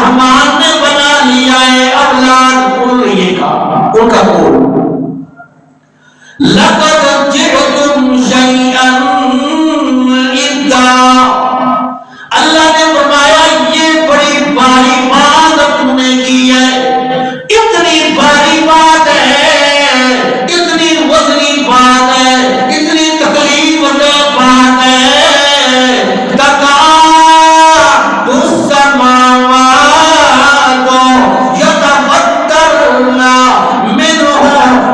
رحمان نے بنا لیا ہے اولاد، ان نے یہ کہا، ان کا قول لَقَدْ جِئْتُمْ شَيْئًا إِدًّا، اللہ نے فرمایا یہ بڑی بھاری بات تم نے کی ہے، اتنی بھاری بات ہے، اتنی وزنی بات ہے، اتنی تکلیف دہ بات ہے، تکاد السماوات يتفطرن منه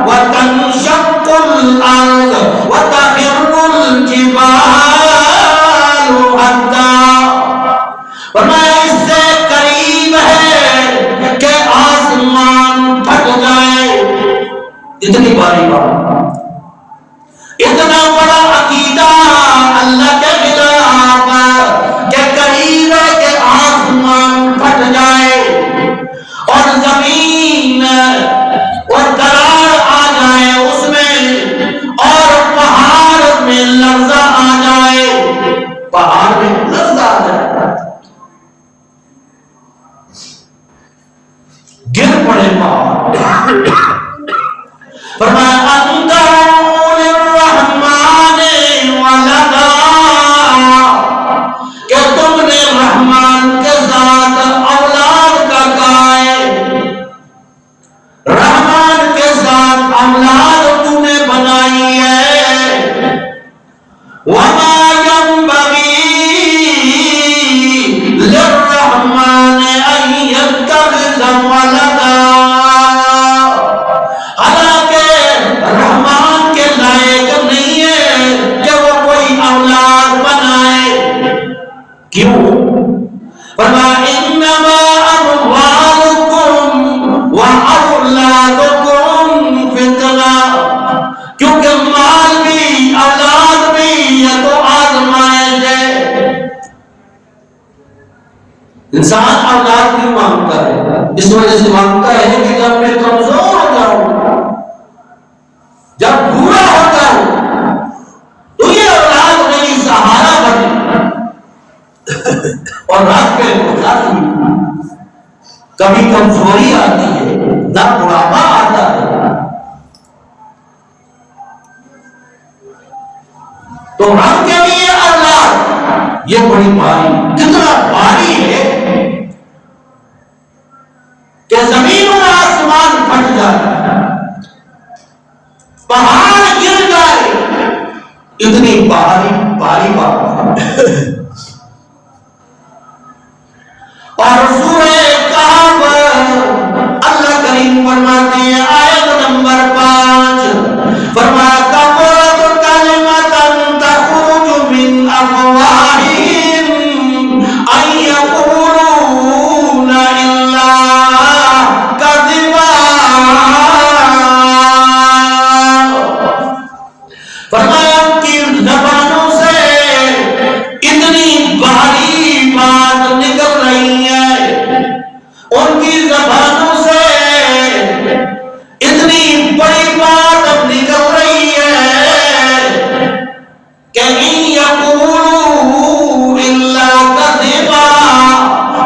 وتنشق الأرض وتخر الجبال هدا، فرمایا اس سے قریب ہے کہ آسمان پھٹ جائے، اتنی باری بات، اتنا بڑا عقیدہ اللہ کے خلاف کہ قریب ہے کہ آسمان پھٹ جائے اور زمین اور دراڑ آ جائے اس میں اور پہاڑ میں لرزہ آ جائے، پہاڑ میں لرزہ آ جائے، گر پڑے پہاڑ، فرمایا اندعوا للرحمن ولدا، کہ تم نے رحمان کے ساتھ اولاد کا کہا ہے، رحمان کے ساتھ اولاد تم نے بنائی ہے، وما ينبغي للرحمن ان يتخذ ولدا، حالانکہ رحمان کے لائق نہیں ہے کہ وہ کوئی اولاد بنائے، کیوں؟ فرمایا انما اموالکم واولادکم فتنہ، کیونکہ مال بھی اولاد بھی یہ تو آزمائش ہے۔ انسان اولاد کیوں مانگتا ہے؟ اس وجہ سے مانگتا ہے کہ جب میں کمزور ہو جاؤں، جب بوڑھا ہو جاؤں تو یہ اولاد میری سہارا بنے، اور رات کے گزارتی کبھی کمزوری آتی ہے، نہ بڑھاپا آتا ہے، تو ہم کے لیے اولاد یہ بڑی بھاری، کتنا بھاری ہے کہ زمین اور آسمان پھٹ جائے، پہاڑ گر جائے، اتنی بھاری بھاری بات ہے۔ اور سورہ کہف اللہ کریم فرماتے ہیں آیت نمبر 5، فرمایا کبرت کلمۃ تخرج من افواہہم ان یقولون الا کذبا، فرمایا ان کی زبانوں سے اتنی بھاری بات نکل رہی ہے، ان کی زبانوں سے اتنی بڑی بات اب نکل رہی ہے کہ ان یقولوا الا کذبا،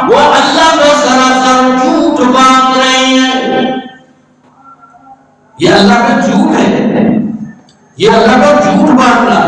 وہ اللہ میں سراسر جھوٹ باندھ رہے ہیں، یہ اللہ کا جھوٹ ہے، یہ اللہ کا جھوٹ باندھنا